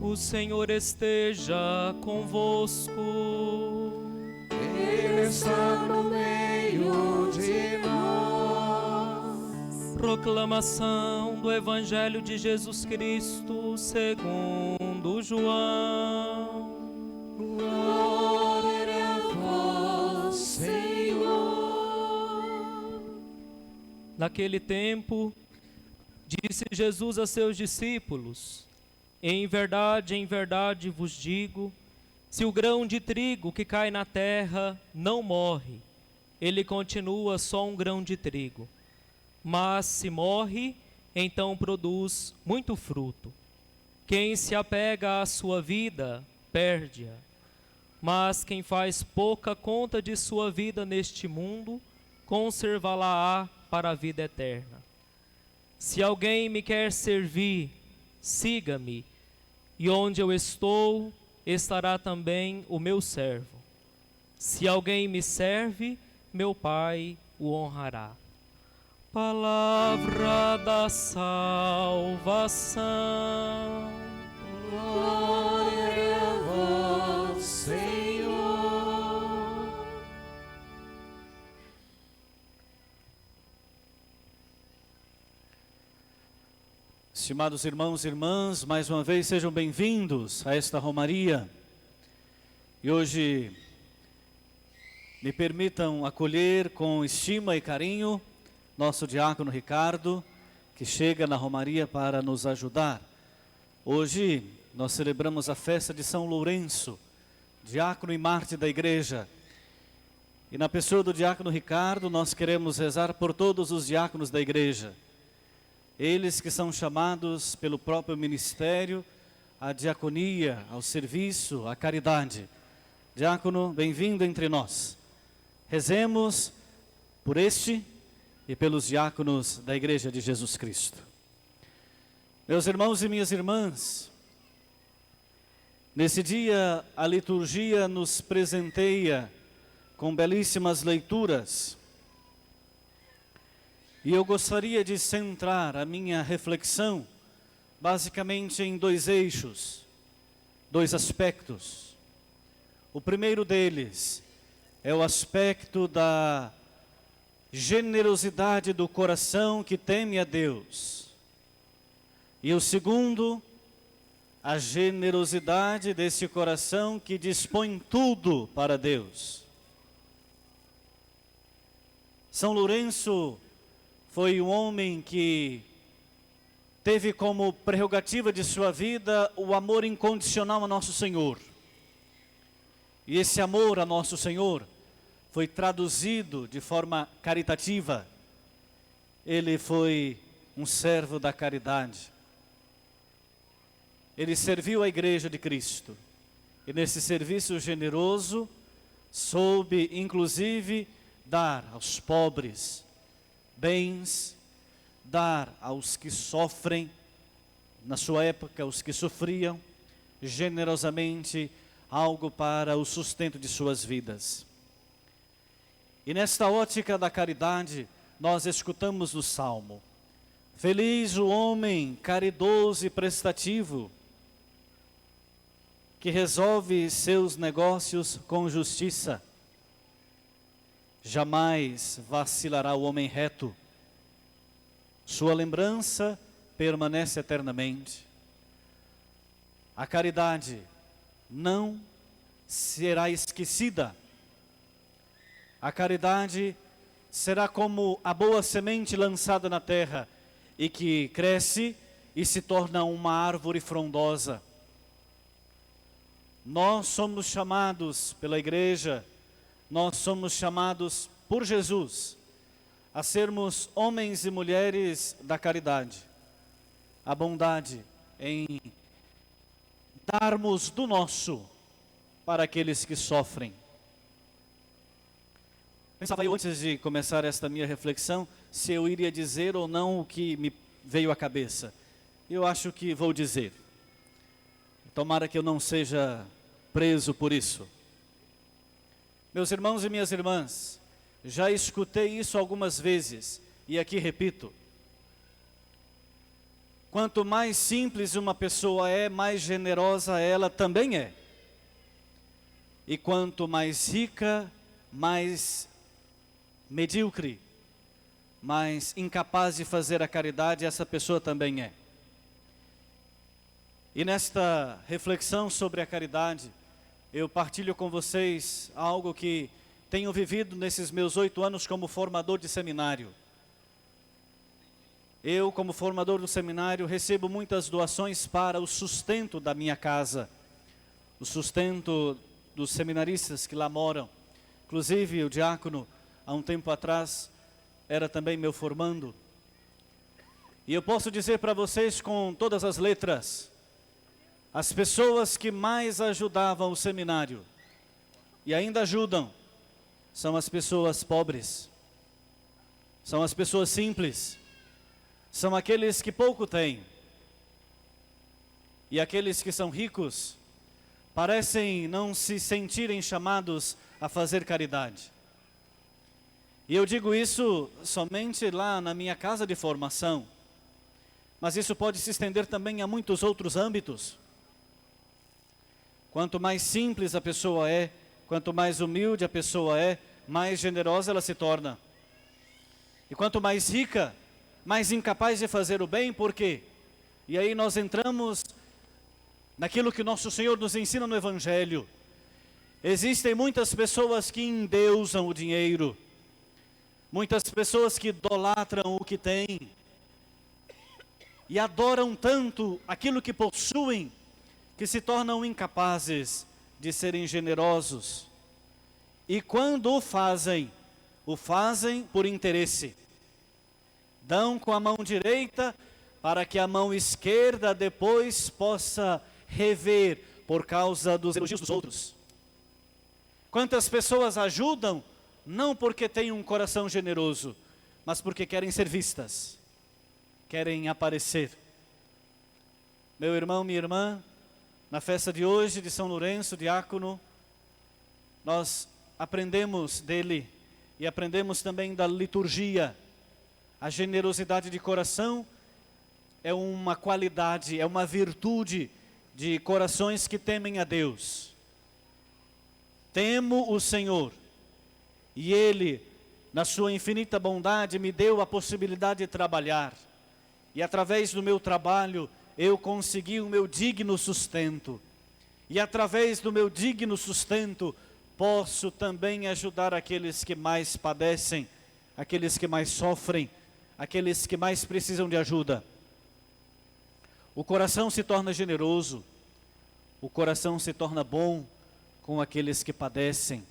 O Senhor esteja convosco. Ele está no meio de nós. Proclamação do Evangelho de Jesus Cristo segundo João. Glória a vós, Senhor. Naquele tempo, disse Jesus a seus discípulos: em verdade vos digo, se o grão de trigo que cai na terra não morre, ele continua só um grão de trigo. Mas se morre, então produz muito fruto. Quem se apega à sua vida, perde-a. Mas quem faz pouca conta de sua vida neste mundo, conservá-la-á para a vida eterna. Se alguém me quer servir, siga-me, e onde eu estou, estará também o meu servo. Se alguém me serve, meu Pai o honrará. Palavra da salvação. Glória a vós, Senhor. Estimados irmãos e irmãs, mais uma vez sejam bem-vindos a esta romaria. E hoje me permitam acolher com estima e carinho nosso diácono Ricardo, que chega na romaria para nos ajudar. Hoje nós celebramos a festa de São Lourenço, diácono e mártir da igreja. E na pessoa do diácono Ricardo, nós queremos rezar por todos os diáconos da igreja. Eles que são chamados pelo próprio ministério à diaconia, ao serviço, à caridade. Diácono, bem-vindo entre nós. Rezemos por este e pelos diáconos da Igreja de Jesus Cristo. Meus irmãos e minhas irmãs, nesse dia a liturgia nos presenteia com belíssimas leituras. E eu gostaria de centrar a minha reflexão basicamente em dois eixos, dois aspectos. O primeiro deles é o aspecto da generosidade do coração que teme a Deus. E o segundo, a generosidade desse coração que dispõe tudo para Deus. São Lourenço foi um homem que teve como prerrogativa de sua vida o amor incondicional a Nosso Senhor. E esse amor a Nosso Senhor foi traduzido de forma caritativa. Ele foi um servo da caridade. Ele serviu a Igreja de Cristo. E nesse serviço generoso, soube inclusive dar aos pobres bens, dar aos que sofrem, na sua época os que sofriam, generosamente algo para o sustento de suas vidas. E nesta ótica da caridade, nós escutamos o Salmo: feliz o homem caridoso e prestativo, que resolve seus negócios com justiça. Jamais vacilará o homem reto, sua lembrança permanece eternamente. A caridade não será esquecida. A caridade será como a boa semente lançada na terra e que cresce e se torna uma árvore frondosa. Nós somos chamados pela igreja, nós somos chamados por Jesus a sermos homens e mulheres da caridade. A bondade em darmos do nosso para aqueles que sofrem. Pensava eu, antes de começar esta minha reflexão, se eu iria dizer ou não o que me veio à cabeça. Eu acho que vou dizer. Tomara que eu não seja preso por isso. Meus irmãos e minhas irmãs, já escutei isso algumas vezes E aqui repito, quanto mais simples uma pessoa é, mais generosa ela também é. E quanto mais rica, mais medíocre, mais incapaz de fazer a caridade, essa pessoa também é. E nesta reflexão sobre a caridade, eu partilho com vocês algo que tenho vivido nesses meus 8 anos como formador de seminário. Eu, como formador do seminário, recebo muitas doações para o sustento da minha casa, o sustento dos seminaristas que lá moram. Inclusive, o diácono, há um tempo atrás, era também meu formando. E eu posso dizer para vocês com todas as letras, as pessoas que mais ajudavam o seminário, e ainda ajudam, são as pessoas pobres, são as pessoas simples, são aqueles que pouco têm. E aqueles que são ricos parecem não se sentirem chamados a fazer caridade. E eu digo isso somente lá na minha casa de formação, mas isso pode se estender também a muitos outros âmbitos. Quanto mais simples a pessoa é, quanto mais humilde a pessoa é, mais generosa ela se torna. E quanto mais rica, mais incapaz de fazer o bem. Por quê? E aí nós entramos naquilo que nosso Senhor nos ensina no Evangelho. Existem muitas pessoas que endeusam o dinheiro, muitas pessoas que idolatram o que têm, e adoram tanto aquilo que possuem, que se tornam incapazes de serem generosos. E quando o fazem por interesse. Dão com a mão direita para que a mão esquerda depois possa rever por causa dos elogios dos outros. Quantas pessoas ajudam não porque têm um coração generoso, mas porque querem ser vistas, querem aparecer. Meu irmão, minha irmã, na festa de hoje de São Lourenço, diácono, nós aprendemos dele e aprendemos também da liturgia. A generosidade de coração é uma qualidade, é uma virtude de corações que temem a Deus. Temo o Senhor, e Ele, na sua infinita bondade, me deu a possibilidade de trabalhar. E através do meu trabalho, eu consegui o meu digno sustento. E através do meu digno sustento, posso também ajudar aqueles que mais padecem, aqueles que mais sofrem, aqueles que mais precisam de ajuda. O coração se torna generoso, o coração se torna bom com aqueles que padecem.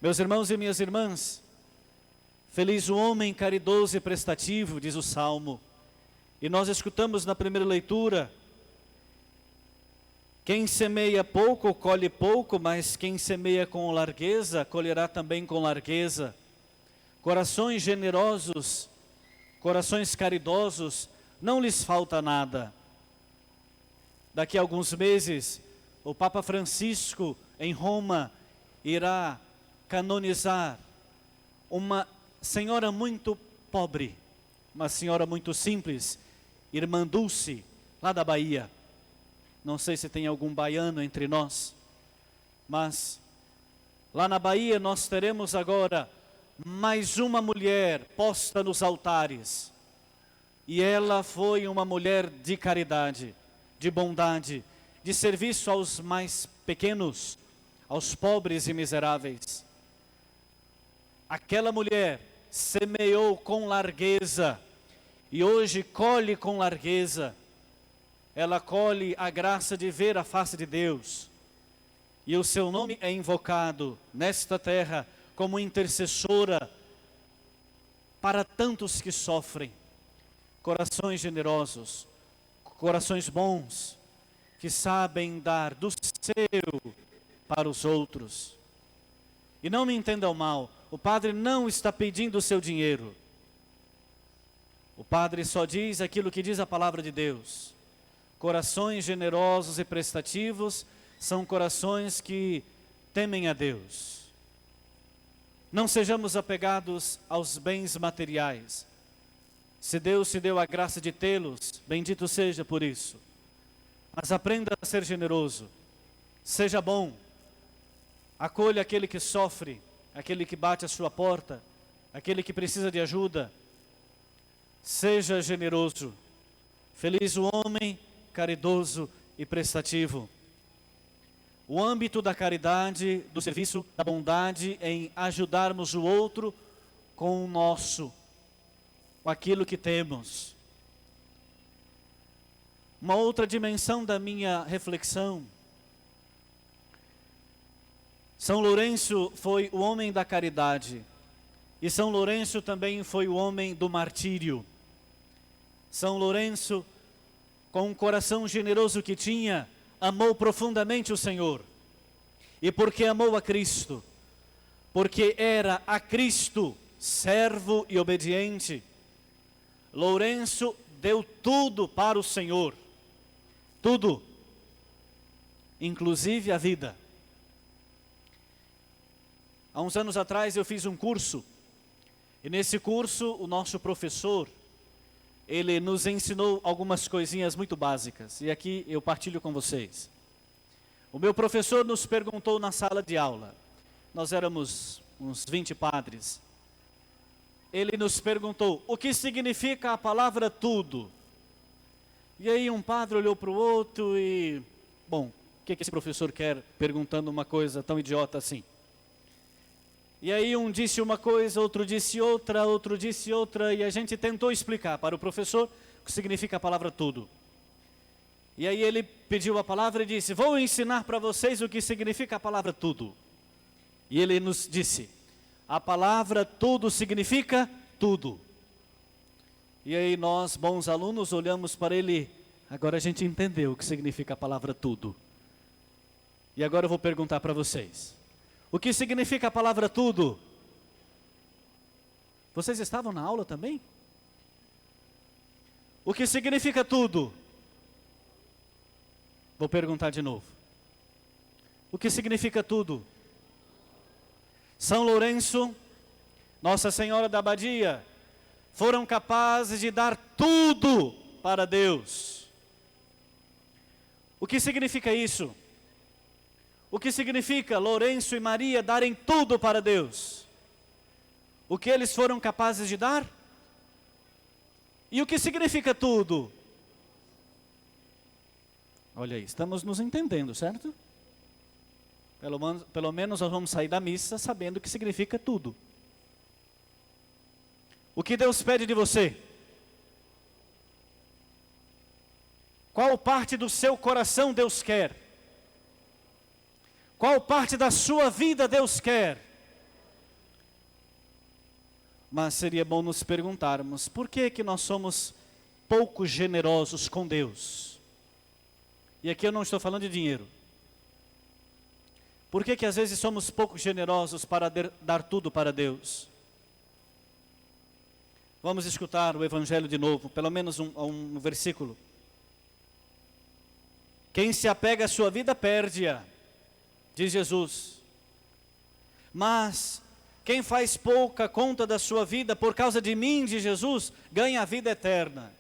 Meus irmãos e minhas irmãs, feliz o homem caridoso e prestativo, diz o Salmo. E nós escutamos na primeira leitura, quem semeia pouco, colhe pouco, mas quem semeia com largueza, colherá também com largueza. Corações generosos, corações caridosos, não lhes falta nada. Daqui a alguns meses, o Papa Francisco, em Roma, irá canonizar uma senhora muito pobre, uma senhora muito simples, Irmã Dulce, lá da Bahia. Não sei se tem algum baiano entre nós, mas lá na Bahia nós teremos agora mais uma mulher posta nos altares. E ela foi uma mulher de caridade, de bondade, de serviço aos mais pequenos, aos pobres e miseráveis. Aquela mulher semeou com largueza e hoje colhe com largueza. Ela colhe a graça de ver a face de Deus. E o seu nome é invocado nesta terra como intercessora para tantos que sofrem. Corações generosos, corações bons, que sabem dar do seu para os outros. E não me entendam mal, o padre não está pedindo o seu dinheiro. O padre só diz aquilo que diz a palavra de Deus. Corações generosos e prestativos são corações que temem a Deus. Não sejamos apegados aos bens materiais. Se Deus te deu a graça de tê-los, bendito seja por isso. Mas aprenda a ser generoso. Seja bom. Acolha aquele que sofre, aquele que bate à sua porta, aquele que precisa de ajuda. Seja generoso. Feliz o homem caridoso e prestativo. O âmbito da caridade, do serviço, da bondade em ajudarmos o outro com o nosso, com aquilo que temos. Uma outra dimensão da minha reflexão. São Lourenço foi o homem da caridade. E São Lourenço também foi o homem do martírio. São Lourenço, com um coração generoso que tinha, amou profundamente o Senhor. E porque amou a Cristo, porque era a Cristo servo e obediente, Lourenço deu tudo para o Senhor. Tudo. Inclusive a vida. Há uns anos atrás eu fiz um curso. E nesse curso o nosso professor, ele nos ensinou algumas coisinhas muito básicas. E aqui eu partilho com vocês. O meu professor nos perguntou na sala de aula. Nós éramos uns 20 padres. Ele nos perguntou, o que significa a palavra tudo? E aí um padre olhou para o outro e... Bom, o que esse professor quer perguntando uma coisa tão idiota assim? E aí um disse uma coisa, outro disse outra, e a gente tentou explicar para o professor o que significa a palavra tudo. E aí ele pediu a palavra e disse, vou ensinar para vocês o que significa a palavra tudo. E ele nos disse, a palavra tudo significa tudo. E aí nós, bons alunos, olhamos para ele, agora a gente entendeu o que significa a palavra tudo. E agora eu vou perguntar para vocês. O que significa a palavra tudo? Vocês estavam na aula também? O que significa tudo? Vou perguntar de novo. O que significa tudo? São Lourenço, Nossa Senhora da Abadia, foram capazes de dar tudo para Deus. O que significa isso? O que significa Lourenço e Maria darem tudo para Deus? O que eles foram capazes de dar? E o que significa tudo? Olha aí, estamos nos entendendo, certo? Pelo menos nós vamos sair da missa sabendo o que significa tudo. O que Deus pede de você? Qual parte do seu coração Deus quer? Qual parte da sua vida Deus quer? Mas seria bom nos perguntarmos, por que nós somos pouco generosos com Deus? E aqui eu não estou falando de dinheiro. Por que às vezes somos pouco generosos para dar tudo para Deus? Vamos escutar o Evangelho de novo, pelo menos um versículo. Quem se apega à sua vida perde-a, diz Jesus. Mas quem faz pouca conta da sua vida por causa de mim, de Jesus, ganha a vida eterna.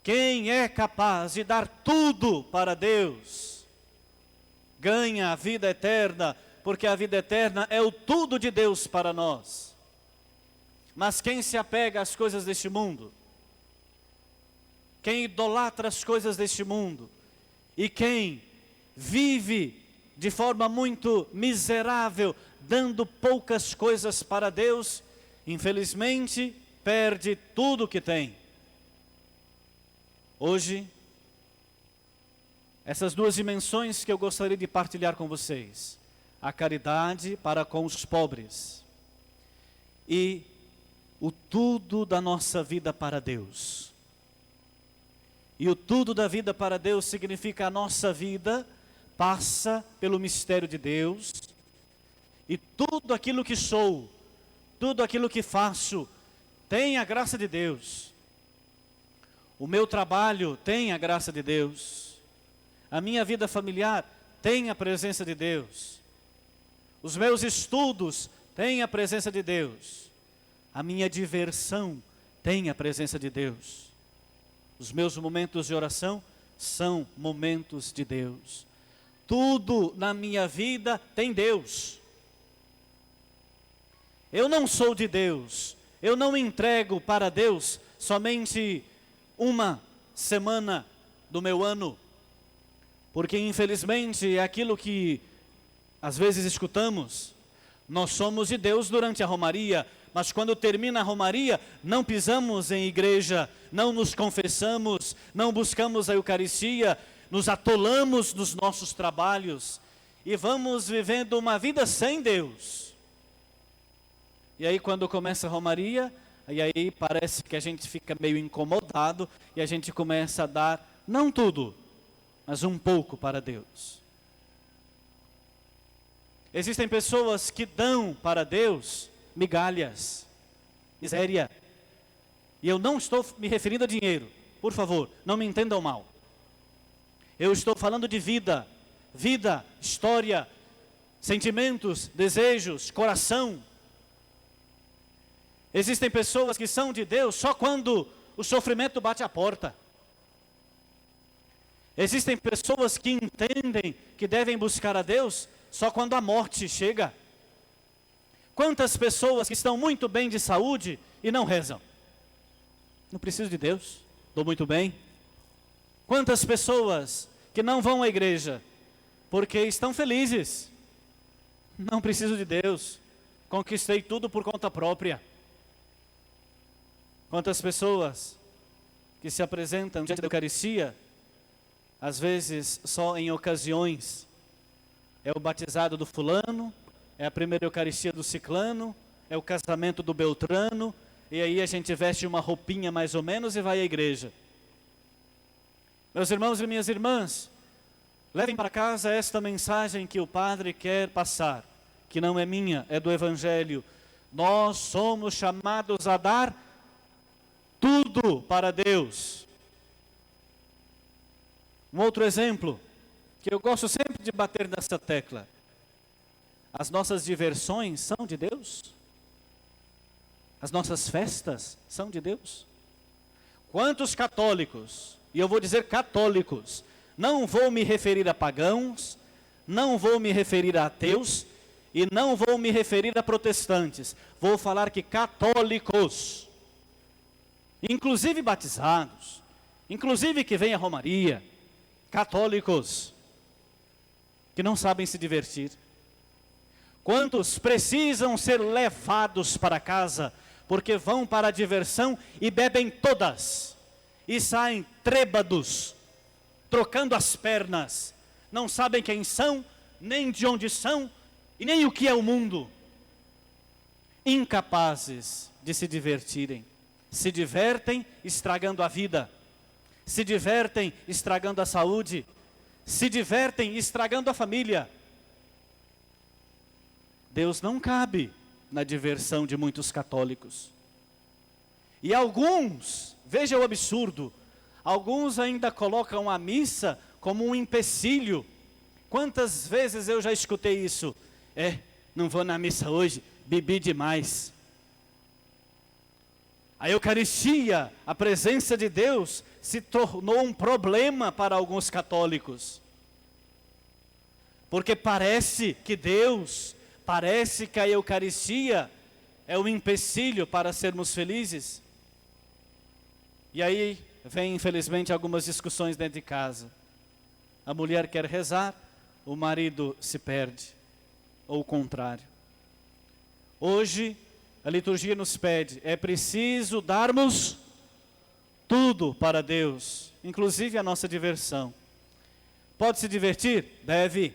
Quem é capaz de dar tudo para Deus, ganha a vida eterna, porque a vida eterna é o tudo de Deus para nós. Mas quem se apega às coisas deste mundo, quem idolatra as coisas deste mundo, e quem vive de forma muito miserável, dando poucas coisas para Deus, infelizmente perde tudo o que tem. Hoje, essas duas dimensões que eu gostaria de partilhar com vocês: a caridade para com os pobres e o tudo da nossa vida para Deus. E o tudo da vida para Deus significa a nossa vida passa pelo mistério de Deus, e tudo aquilo que sou, tudo aquilo que faço, tem a graça de Deus. O meu trabalho tem a graça de Deus. A minha vida familiar tem a presença de Deus. Os meus estudos tem a presença de Deus. A minha diversão tem a presença de Deus. Os meus momentos de oração são momentos de Deus. Tudo na minha vida tem Deus. Eu não sou de Deus. Eu não entrego para Deus somente uma semana do meu ano. Porque infelizmente é aquilo que às vezes escutamos. Nós somos de Deus durante a romaria, mas quando termina a romaria, não pisamos em igreja, não nos confessamos, não buscamos a Eucaristia, nos atolamos nos nossos trabalhos e vamos vivendo uma vida sem Deus. E aí quando começa a romaria, e aí parece que a gente fica meio incomodado e a gente começa a dar, não tudo, mas um pouco para Deus. Existem pessoas que dão para Deus migalhas, miséria. E eu não estou me referindo a dinheiro, por favor, não me entendam mal. Eu estou falando de vida, história, sentimentos, desejos, coração. Existem pessoas que são de Deus só quando o sofrimento bate a porta. Existem pessoas que entendem que devem buscar a Deus só quando a morte chega. Quantas pessoas que estão muito bem de saúde e não rezam? Não preciso de Deus, estou muito bem. Quantas pessoas que não vão à igreja porque estão felizes? Não preciso de Deus, conquistei tudo por conta própria. Quantas pessoas que se apresentam diante da Eucaristia, às vezes só em ocasiões, é o batizado do fulano, é a primeira Eucaristia do ciclano, é o casamento do beltrano, e aí a gente veste uma roupinha mais ou menos e vai à igreja. Meus irmãos e minhas irmãs, levem para casa esta mensagem que o Padre quer passar, que não é minha, é do Evangelho. Nós somos chamados a dar tudo para Deus. Um outro exemplo, que eu gosto sempre de bater nessa tecla. As nossas diversões são de Deus? As nossas festas são de Deus? Quantos católicos, e eu vou dizer católicos, não vou me referir a pagãos, não vou me referir a ateus, e não vou me referir a protestantes, vou falar que católicos, inclusive batizados, inclusive que vêm à romaria, católicos, que não sabem se divertir. Quantos precisam ser levados para casa, porque vão para a diversão e bebem todas, e saem trêbados, trocando as pernas, não sabem quem são, nem de onde são, e nem o que é o mundo, incapazes de se divertirem, se divertem estragando a vida, se divertem estragando a saúde, se divertem estragando a família. Deus não cabe na diversão de muitos católicos. E alguns, veja o absurdo, alguns ainda colocam a missa como um empecilho. Quantas vezes eu já escutei isso? Não vou na missa hoje, bebi demais. A Eucaristia, a presença de Deus, se tornou um problema para alguns católicos. Porque parece que a Eucaristia é um empecilho para sermos felizes. E aí vem, infelizmente, algumas discussões dentro de casa. A mulher quer rezar, o marido se perde, ou o contrário. Hoje, a liturgia nos pede, é preciso darmos tudo para Deus, inclusive a nossa diversão. Pode se divertir? Deve.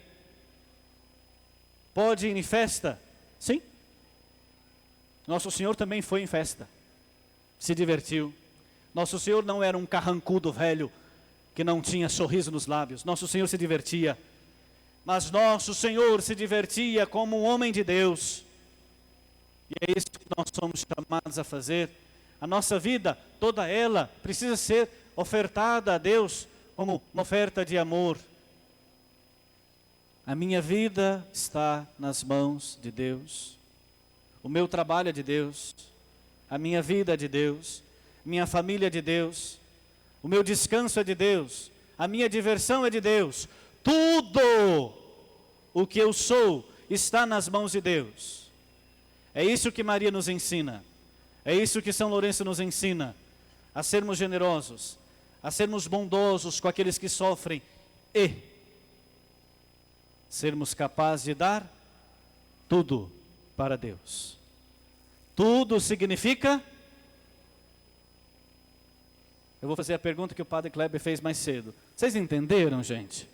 Pode ir em festa? Sim. Nosso Senhor também foi em festa, se divertiu. Nosso Senhor não era um carrancudo velho, que não tinha sorriso nos lábios. Nosso Senhor se divertia. Mas nosso Senhor se divertia como um homem de Deus. E é isso que nós somos chamados a fazer. A nossa vida, toda ela, precisa ser ofertada a Deus como uma oferta de amor. A minha vida está nas mãos de Deus. O meu trabalho é de Deus, a minha vida é de Deus, minha família é de Deus, o meu descanso é de Deus, a minha diversão é de Deus. Tudo o que eu sou está nas mãos de Deus. É isso que Maria nos ensina. É isso que São Lourenço nos ensina. A sermos generosos, a sermos bondosos com aqueles que sofrem e sermos capazes de dar tudo para Deus. Tudo significa... Eu vou fazer a pergunta que o Padre Kleber fez mais cedo. Vocês entenderam, gente?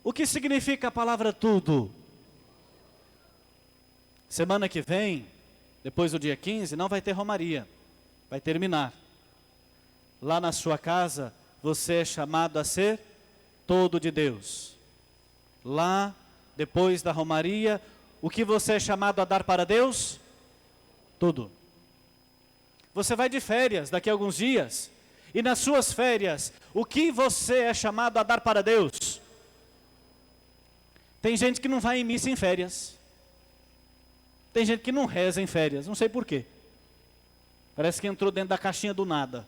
O que significa a palavra tudo? Semana que vem, depois do dia 15, não vai ter romaria. Vai terminar. Lá na sua casa, você é chamado a ser todo de Deus. Lá, depois da romaria, o que você é chamado a dar para Deus? Tudo. Você vai de férias daqui a alguns dias, e nas suas férias, o que você é chamado a dar para Deus? Tem gente que não vai em missa em férias. Tem gente que não reza em férias, não sei porquê. Parece que entrou dentro da caixinha do nada.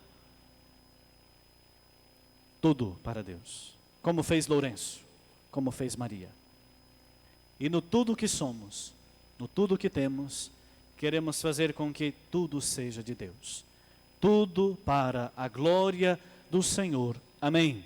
Tudo para Deus. Como fez Lourenço, como fez Maria. E no tudo que somos, no tudo que temos, queremos fazer com que tudo seja de Deus. Tudo para a glória do Senhor. Amém.